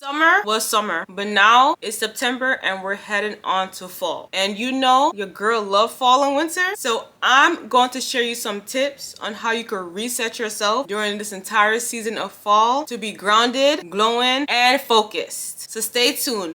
Summer was summer, but now it's September and we're heading on to fall. And you know your girl love fall and winter. So I'm going to share you some tips on how you can reset yourself during this entire season of fall to be grounded, glowing, and focused. So stay tuned.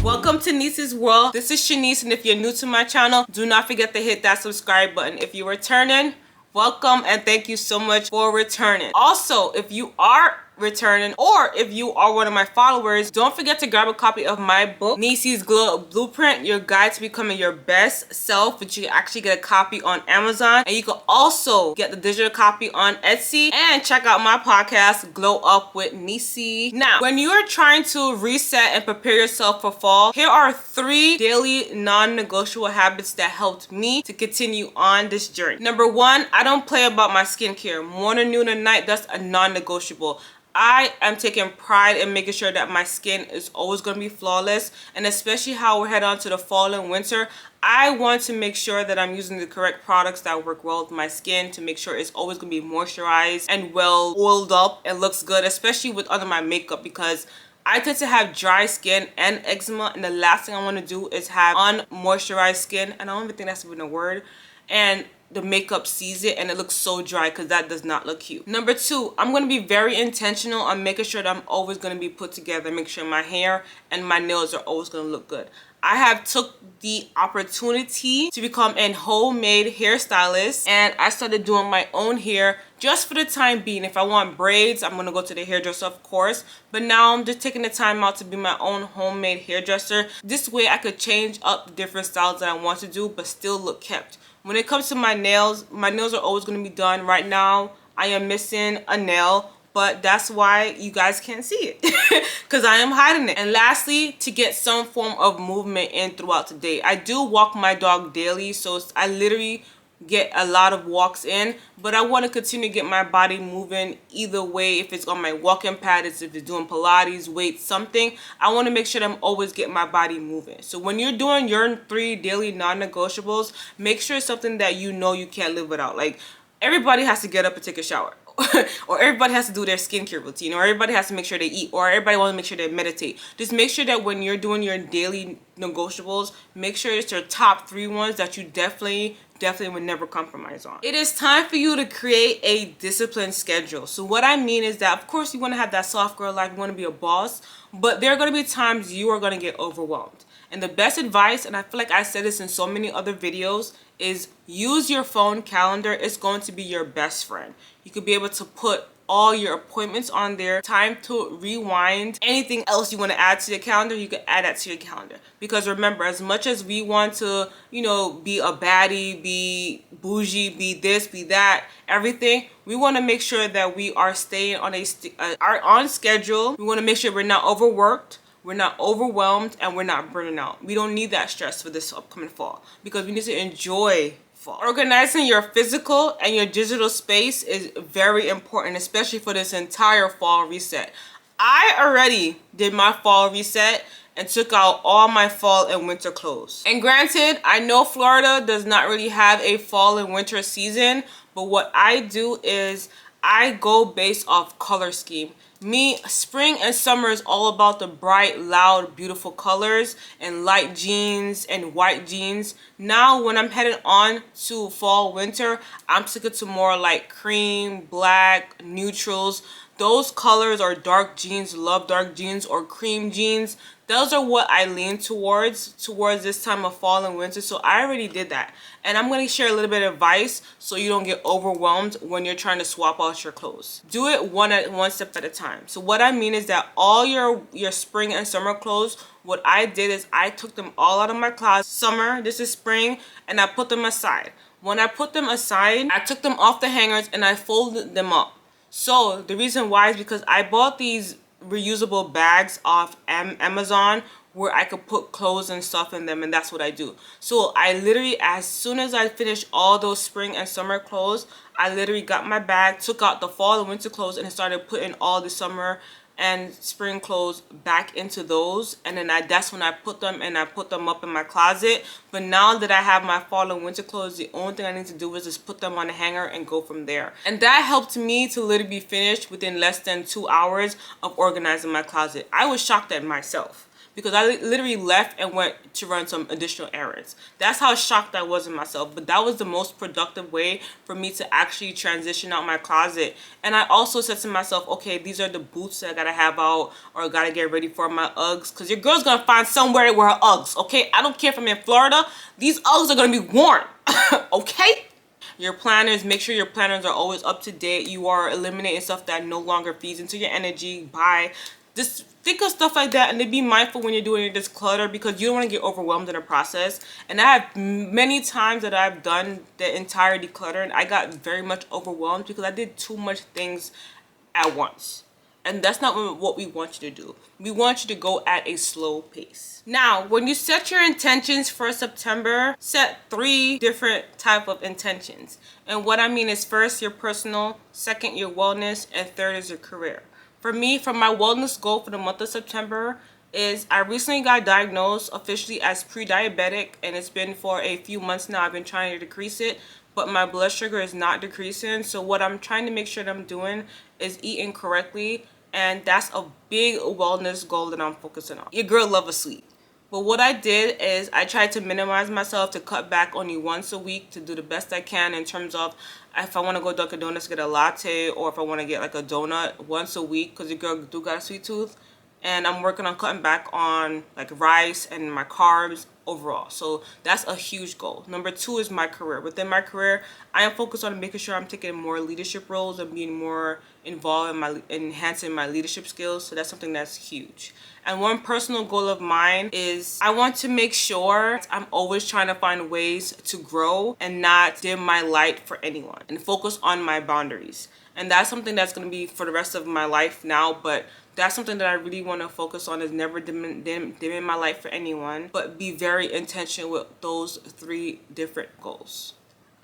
Welcome to Niece's World. This is Shanice, and if you're new to my channel, do not forget to hit that subscribe button. If you're returning, welcome and thank you so much for returning. Also, if you are returning or if you are one of my followers, don't forget to grab a copy of my book, Niece's Glow Up Blueprint, Your Guide to Becoming Your Best Self, which you can actually get a copy on Amazon, and you can also get the digital copy on Etsy, and check out my podcast, Glow Up with Niece. Now, when you are trying to reset and prepare yourself for fall, here are 3 daily non-negotiable habits that helped me to continue on this journey. Number 1, I don't play about my skincare. Morning, noon, and night, that's a non-negotiable. I am taking pride in making sure that my skin is always going to be flawless, and especially how we're heading on to the fall and winter, I want to make sure that I'm using the correct products that work well with my skin to make sure it's always going to be moisturized and well oiled up and looks good, especially with under my makeup, because I tend to have dry skin and eczema, and the last thing I want to do is have unmoisturized skin, and I don't even think that's even a word, and the makeup sees it and it looks so dry, because that does not look cute. Number 2, I'm going to be very intentional on making sure that I'm always going to be put together, make sure my hair and my nails are always going to look good. I have took the opportunity to become a homemade hairstylist, and I started doing my own hair just for the time being. If I want braids, I'm going to go to the hairdresser, of course, but now I'm just taking the time out to be my own homemade hairdresser. This way I could change up the different styles that I want to do but still look kept. When it comes to my nails are always going to be done. Right now, I am missing a nail, but that's why you guys can't see it, because I am hiding it. And lastly, to get some form of movement in throughout the day. I do walk my dog daily, so I literally get a lot of walks in, but I want to continue to get my body moving either way. If it's on my walking pad, if it's doing Pilates, weights, something, I want to make sure that I'm always getting my body moving. So when you're doing your 3 daily non-negotiables, make sure it's something that you know you can't live without. Like, everybody has to get up and take a shower. Or everybody has to do their skincare routine, or everybody has to make sure they eat, or everybody wants to make sure they meditate. Just make sure that when you're doing your daily negotiables, make sure it's your top 3 ones that you definitely would never compromise on. It is time for you to create a disciplined schedule. So what I mean is that, of course, you want to have that soft girl life, you want to be a boss, but there are going to be times you are going to get overwhelmed. And the best advice, and I feel like I said this in so many other videos, is use your phone calendar. It's going to be your best friend. You could be able to put all your appointments on there, time to rewind, anything else you want to add to your calendar, you can add that to your calendar. Because remember, as much as we want to, be a baddie, be bougie, be this, be that, everything, we want to make sure that we are staying on are on schedule. We want to make sure we're not overworked, we're not overwhelmed, and we're not burning out. We don't need that stress for this upcoming fall, because we need to enjoy fall. Organizing your physical and your digital space is very important, especially for this entire fall reset. I already did my fall reset and took out all my fall and winter clothes. And granted, I know Florida does not really have a fall and winter season, but what I do is I go based off color scheme. Me, spring and summer is all about the bright, loud, beautiful colors and light jeans and white jeans. Now, when I'm heading on to fall, winter, I'm sticking to more like cream, black, neutrals. Those colors are dark jeans, love dark jeans, or cream jeans. Those are what I lean towards this time of fall and winter. So I already did that. And I'm going to share a little bit of advice so you don't get overwhelmed when you're trying to swap out your clothes. Do it one step at a time. So what I mean is that all your spring and summer clothes, what I did is I took them all out of my closet. Summer, this is spring, and I put them aside. When I put them aside, I took them off the hangers and I folded them up. So the reason why is because I bought these reusable bags off Amazon where I could put clothes and stuff in them, and that's what I do. So I literally, as soon as I finished all those spring and summer clothes, I literally got my bag, took out the fall and winter clothes, and started putting all the summer and spring clothes back into those, and then that's when I put them up in my closet. But now that I have my fall and winter clothes, the only thing I need to do is just put them on a hanger and go from there. And that helped me to literally be finished within less than 2 hours of organizing my closet. I was shocked at myself, because I literally left and went to run some additional errands. That's how shocked I was in myself. But that was the most productive way for me to actually transition out my closet. And I also said to myself, okay, these are the boots that I gotta have out, or I gotta get ready for my Uggs, because your girl's gonna find somewhere to wear her Uggs, okay? I don't care if I'm in Florida, these Uggs are gonna be worn, okay? Your planners, make sure your planners are always up to date. You are eliminating stuff that no longer feeds into your energy. Just think of stuff like that, and then be mindful when you're doing this clutter, because you don't want to get overwhelmed in the process. And I have many times that I've done the entire declutter and I got very much overwhelmed because I did too much things at once. And that's not what we want you to do. We want you to go at a slow pace. Now, when you set your intentions for September, set 3 different type of intentions. And what I mean is, first, your personal, second, your wellness, and third is your career. For me, for my wellness goal for the month of September is, I recently got diagnosed officially as pre-diabetic, and it's been for a few months now. I've been trying to decrease it, but my blood sugar is not decreasing. So what I'm trying to make sure that I'm doing is eating correctly, and that's a big wellness goal that I'm focusing on. Your girl loves a sweet. But what I did is I tried to minimize myself, to cut back only once a week, to do the best I can in terms of, if I want to go Dunkin' Donuts, get a latte, or if I want to get like a donut once a week, because your girl do got a sweet tooth. And I'm working on cutting back on like rice and my carbs overall. So that's a huge goal. Number 2 is my career. Within my career, I am focused on making sure I'm taking more leadership roles and being more involved in enhancing my leadership skills. So that's something that's huge. And one personal goal of mine is, I want to make sure I'm always trying to find ways to grow and not dim my light for anyone, and focus on my boundaries. And that's something that's going to be for the rest of my life now, but that's something that I really want to focus on, is never dimming my light for anyone, but be very intentional with those 3 different goals.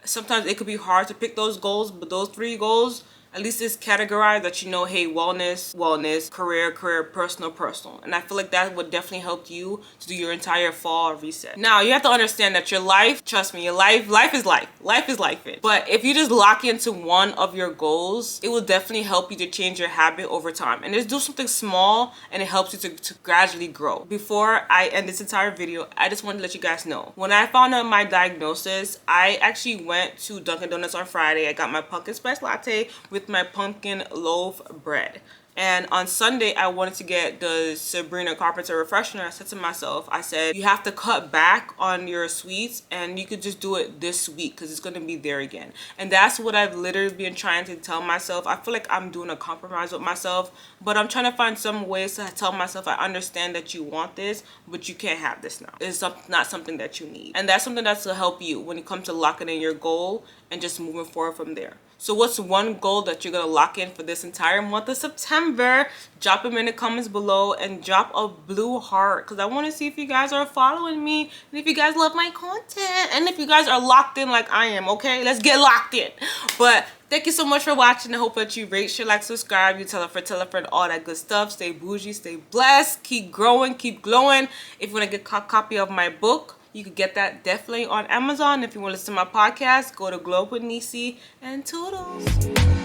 Sometimes it could be hard to pick those goals, but those 3 goals, at least it's categorized that you know, hey, wellness, career, personal. And I feel like that would definitely help you to do your entire fall reset. Now, you have to understand that your life, trust me, your life is life. Life is life. But if you just lock into one of your goals, it will definitely help you to change your habit over time. And just do something small, and it helps you to gradually grow. Before I end this entire video, I just wanted to let you guys know, when I found out my diagnosis, I actually went to Dunkin' Donuts on Friday. I got my pumpkin spice latte with my pumpkin loaf bread. And on Sunday, I wanted to get the Sabrina Carpenter refreshener. I said to myself, I said, you have to cut back on your sweets, and you could just do it this week, because it's going to be there again. And that's what I've literally been trying to tell myself. I feel like I'm doing a compromise with myself, but I'm trying to find some ways to tell myself, I understand that you want this, but you can't have this now. It's not something that you need. And that's something that's to help you when it comes to locking in your goal and just moving forward from there. So what's one goal that you're going to lock in for this entire month of September? Drop them in the comments below, and drop a blue heart, because I want to see if you guys are following me, and if you guys love my content, and if you guys are locked in like I am, okay? Let's get locked in. But thank you so much for watching. I hope that you rate, share, like, subscribe, you tell a friend, all that good stuff. Stay bougie, stay blessed, keep growing, keep glowing. If you want to get a copy of my book, you could get that definitely on Amazon. If you want to listen to my podcast, go to Globe with Nisi, and toodles.